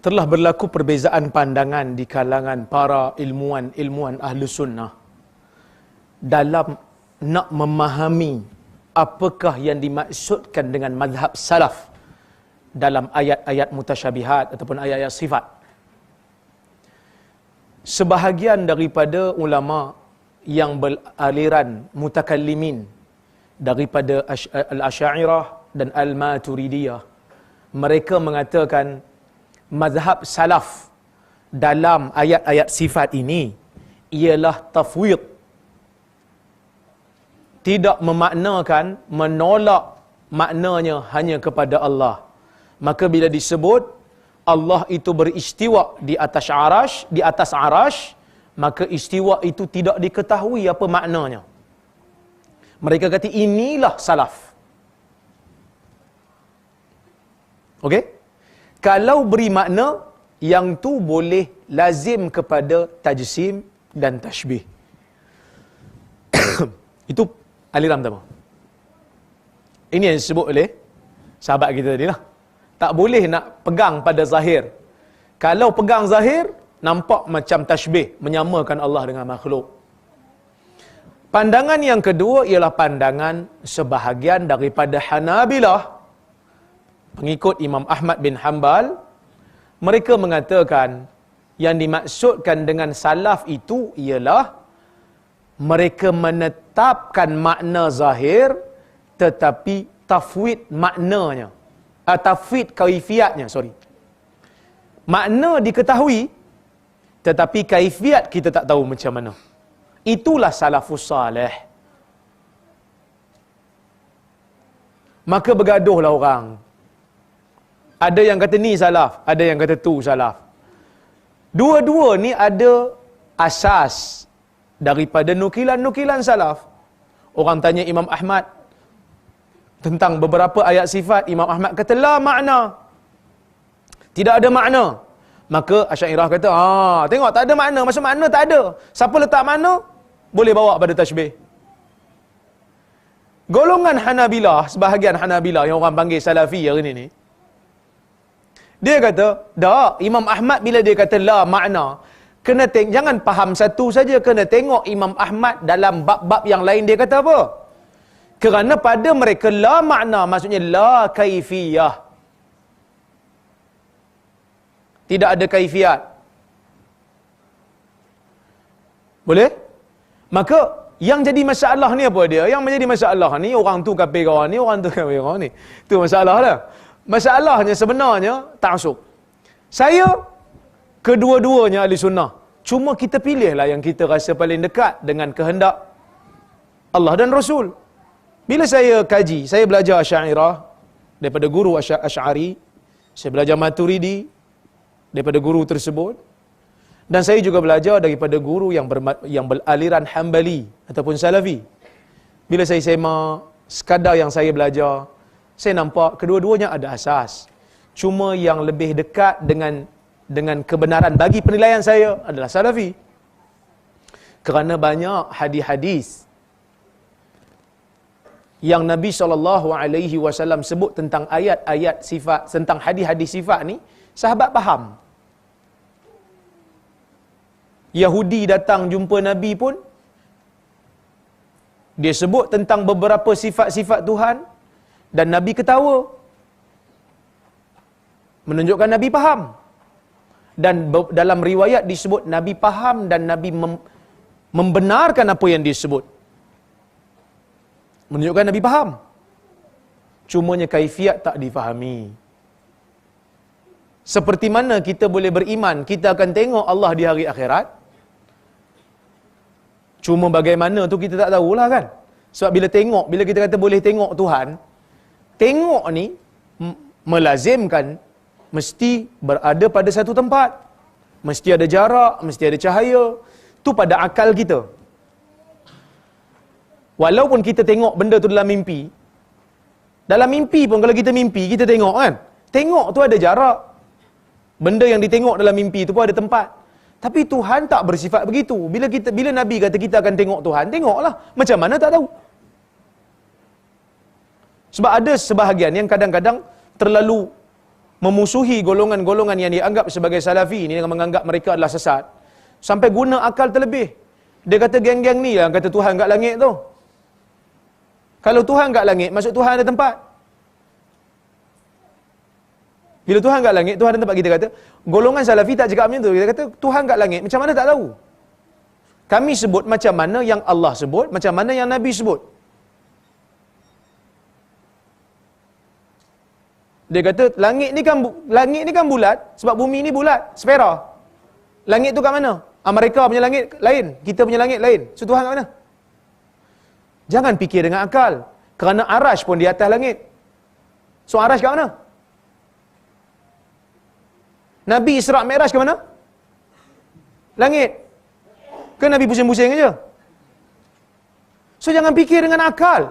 telah berlaku perbezaan pandangan di kalangan para ilmuwan ahli sunnah dalam nak memahami apakah yang dimaksudkan dengan mazhab salaf dalam ayat-ayat mutasyabihat ataupun ayat-ayat sifat. Sebahagian daripada ulama yang beraliran mutakallimin daripada al-Asy'ariyah dan al-Maturidiyah, mereka mengatakan mazhab salaf dalam ayat-ayat sifat ini ialah tafwid. Tidak memaknakan menolak maknanya hanya kepada Allah. Maka bila disebut Allah itu beristiwa di atas arash, maka istiwa itu tidak diketahui apa maknanya. Mereka kata inilah salaf. Okey? Kalau beri makna, yang tu boleh lazim kepada tajsim dan tashbih. Itu aliran pertama. Ini yang disebut oleh sahabat kita tadi lah. Tak boleh nak pegang pada zahir. Kalau pegang zahir, nampak macam tashbih, menyamakan Allah dengan makhluk. Pandangan yang kedua ialah pandangan sebahagian daripada Hanabilah, pengikut Imam Ahmad bin Hanbal. Mereka mengatakan yang dimaksudkan dengan salaf itu ialah mereka menetapkan makna zahir tetapi tafwid maknanya, tafwid kaifiatnya, makna diketahui tetapi kaifiat kita tak tahu macam mana. Itulah salafus salih. Maka bergaduhlah orang. Ada yang kata ni salaf, ada yang kata tu salaf. Dua-dua ni ada asas daripada nukilan-nukilan salaf. Orang tanya Imam Ahmad tentang beberapa ayat sifat, Imam Ahmad kata la makna. Tidak ada makna. Maka Asy'ariyah kata, tengok tak ada makna, maksud makna tak ada. Siapa letak makna, boleh bawa pada tashbih. Golongan Hanabilah, sebahagian Hanabilah yang orang panggil Salafi hari ni, dia kata, dak, Imam Ahmad bila dia kata la makna, kena jangan faham satu saja, kena tengok Imam Ahmad dalam bab-bab yang lain dia kata apa. Kerana pada mereka la makna maksudnya la kaifiyah. Tidak ada kaifiat. Boleh? Maka yang jadi masalah ni apa dia? Yang menjadi masalah ni orang tu kafir kawan ni, orang tu kafir kawan ni. Tu masalah dah. Masalahnya sebenarnya ta'assub. Saya kedua-duanya ahli sunnah. Cuma kita pilihlah yang kita rasa paling dekat dengan kehendak Allah dan Rasul. Bila saya kaji, saya belajar Asy'ariyah daripada guru Asy'ari, saya belajar Maturidi daripada guru tersebut, dan saya juga belajar daripada guru yang beraliran Hambali ataupun Salafi. Bila saya semak sekadar yang saya belajar, saya nampak kedua-duanya ada asas. Cuma yang lebih dekat dengan kebenaran bagi penilaian saya adalah Salafi. Kerana banyak hadis-hadis yang Nabi SAW sebut tentang ayat-ayat sifat, tentang hadis-hadis sifat ni, sahabat faham. Yahudi datang jumpa Nabi pun, dia sebut tentang beberapa sifat-sifat Tuhan, dan Nabi ketawa. Menunjukkan Nabi faham. Dan dalam riwayat disebut Nabi faham dan Nabi membenarkan apa yang disebut. Menunjukkan Nabi faham. Cumanya kaifiat tak difahami. Seperti mana kita boleh beriman, kita akan tengok Allah di hari akhirat. Cuma bagaimana tu kita tak tahulah kan. Sebab bila kita kata boleh tengok Tuhan, tengok ni melazimkan mesti berada pada satu tempat. Mesti ada jarak, mesti ada cahaya. Tu pada akal kita. Walaupun kita tengok benda tu dalam mimpi, dalam mimpi pun kalau kita mimpi, kita tengok kan. Tengok tu ada jarak. Benda yang ditengok dalam mimpi tu pun ada tempat. Tapi Tuhan tak bersifat begitu. Bila Nabi kata kita akan tengok Tuhan, tengoklah. Macam mana tak tahu. Sebab ada sebahagian yang kadang-kadang terlalu memusuhi golongan-golongan yang dianggap sebagai salafi ni dengan menganggap mereka adalah sesat, sampai guna akal terlebih. Dia kata geng-geng ni yang kata Tuhan kat langit tu. Kalau Tuhan kat langit, maksud Tuhan ada tempat. Bila Tuhan kat langit, Tuhan ada tempat. Kita kata, golongan salafi tak cakap macam tu. Kita kata, Tuhan kat langit, macam mana tak tahu? Kami sebut macam mana yang Allah sebut, macam mana yang Nabi sebut. Dia kata, langit ni kan bulat, sebab bumi ni bulat, sfera. Langit tu kat mana? Mereka punya langit lain, kita punya langit lain. So Tuhan kat mana? Jangan fikir dengan akal. Kerana arash pun di atas langit. So arash kat mana? Nabi Isra' Mi'raj ke mana? Langit. Ke Nabi pusing-pusing aja? So jangan fikir dengan akal.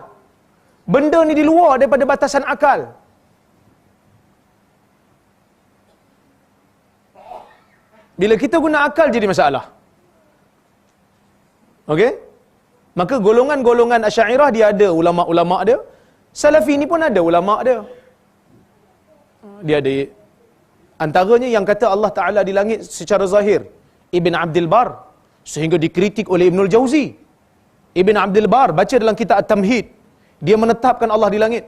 Benda ni di luar daripada batasan akal. Bila kita guna akal jadi masalah. Okey? Maka golongan-golongan Asy'ariyah dia ada ulama-ulama dia. Salafi ni pun ada ulama dia. Dia ada antaranya yang kata Allah Ta'ala di langit secara zahir, Ibn Abdul Bar, sehingga dikritik oleh Ibnul Jauzi. Ibn Abdul Bar baca dalam kitab At-Tamhid, dia menetapkan Allah di langit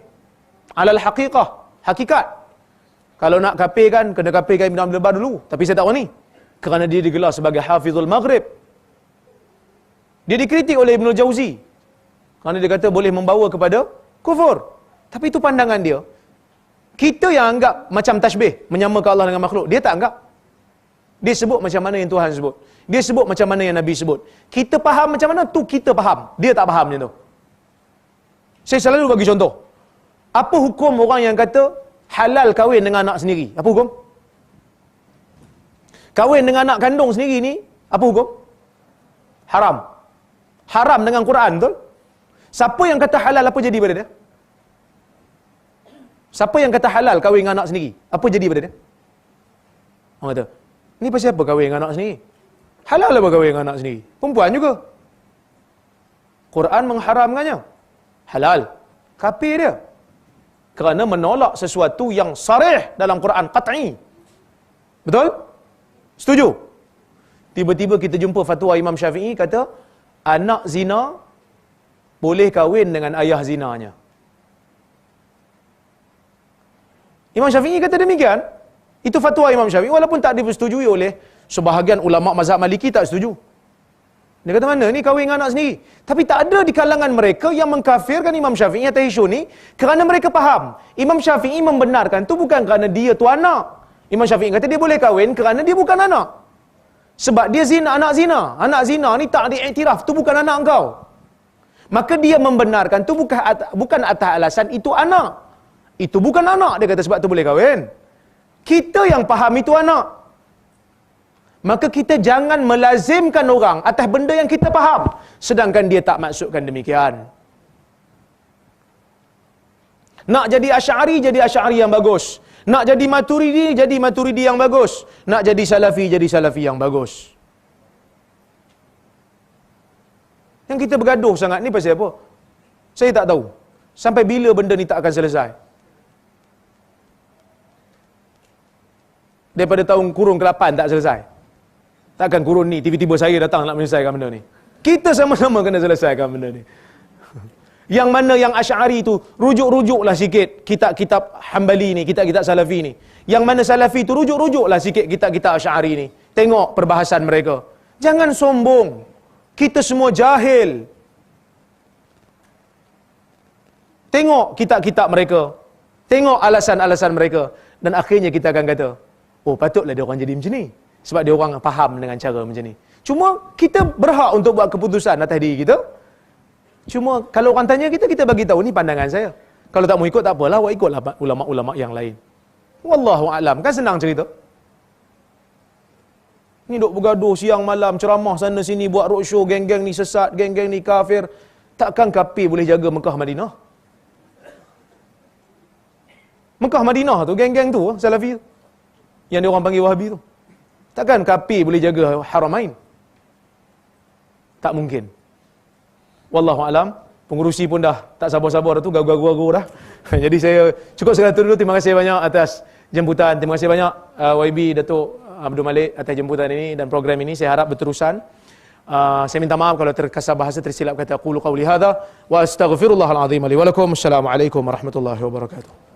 alal haqiqah, hakikat. Kalau nak kafirkan, kena kafirkan Ibn Abdul Bar dulu, tapi saya tak wani, kerana dia digelar sebagai Hafizul Maghrib. Dia dikritik oleh Ibnul Jauzi kerana dia kata boleh membawa kepada kufur. Tapi itu pandangan dia. Kita yang anggap macam tasbih, menyamakan Allah dengan makhluk, dia tak anggap. Dia sebut macam mana yang Tuhan sebut. Dia sebut macam mana yang Nabi sebut. Kita faham macam mana, tu kita faham. Dia tak faham macam tu. Saya selalu bagi contoh. Apa hukum orang yang kata halal kahwin dengan anak sendiri? Apa hukum? Kahwin dengan anak kandung sendiri ni, apa hukum? Haram. Haram dengan Quran, betul? Siapa yang kata halal, apa jadi pada dia? Siapa yang kata halal kahwin dengan anak sendiri, apa jadi pada dia? Orang kata, ni pasal apa kahwin dengan anak sendiri? Halal apa kahwin dengan anak sendiri? Perempuan juga. Quran mengharamkannya. Halal. Kafir dia. Kerana menolak sesuatu yang sarih dalam Quran, qat'i. Betul? Setuju? Tiba-tiba kita jumpa fatwa Imam Syafi'i kata, anak zina boleh kahwin dengan ayah zinanya. Imam Syafi'i kata demikian. Itu fatwa Imam Syafi'i, walaupun tak dipersetujui oleh sebahagian ulama mazhab Maliki, tak setuju. Dia kata mana ni kahwin dengan anak sendiri. Tapi tak ada di kalangan mereka yang mengkafirkan Imam Syafi'i atas isu ni, kerana mereka faham Imam Syafi'i membenarkan tu bukan kerana dia tu anak. Imam Syafi'i kata dia boleh kahwin kerana dia bukan anak. Sebab dia zina, anak zina. Anak zina ni tak diiktiraf, tu bukan anak engkau. Maka dia membenarkan tu bukan atas alasan itu anak. Itu bukan anak, dia kata sebab tu boleh kahwin. Kita yang faham itu anak. Maka kita jangan melazimkan orang atas benda yang kita faham, sedangkan dia tak maksudkan demikian. Nak jadi Asy'ari, jadi Asy'ari yang bagus. Nak jadi Maturidi, jadi Maturidi yang bagus. Nak jadi Salafi, jadi Salafi yang bagus. Yang kita bergaduh sangat ni pasal apa? Saya tak tahu. Sampai bila benda ni tak akan selesai? Daripada tahun kurun ke-8 tak selesai. Takkan kurun ni tiba-tiba saya datang nak menyelesaikan benda ni. Kita sama-sama kena selesaikan benda ni. Yang mana yang Asy'ari tu, rujuk-rujuklah sikit kitab-kitab Hambali ni, kitab-kitab Salafi ni. Yang mana Salafi tu, rujuk-rujuklah sikit kitab-kitab Asy'ari ni. Tengok perbahasan mereka. Jangan sombong. Kita semua jahil. Tengok kitab-kitab mereka. Tengok alasan-alasan mereka. Dan akhirnya kita akan kata, oh patutlah dia orang jadi macam ni. Sebab dia orang faham dengan cara macam ni. Cuma kita berhak untuk buat keputusan atas diri kita. Cuma kalau orang tanya kita, kita bagi tahu ni pandangan saya. Kalau tak mau ikut tak apalah, awak ikutlah ulama-ulama yang lain. Wallahu a'lam. Kan senang cerita. Ni duk bergaduh siang malam, ceramah sana sini, buat roadshow, geng-geng ni sesat, geng-geng ni kafir. Takkan kafir boleh jaga Mekah Madinah? Mekah Madinah tu, geng-geng tu, Salafi tu, yang dia orang panggil Wahabi tu. Takkan kafir boleh jaga Haramain? Tak mungkin. Wallahu alam. Pengurusi pun dah tak sabar-sabar dah tu, gagu-gagu dah. Jadi saya cukup sekadar dulu. Terima kasih banyak atas jemputan. Terima kasih banyak YB Datuk Abdul Malik atas jemputan ini dan program ini. Saya harap berterusan. Saya minta maaf kalau terkasar bahasa tersilap kata qulu qawli hadza wa astaghfirullahal azim li wa lakum. Assalamualaikum warahmatullahi wabarakatuh.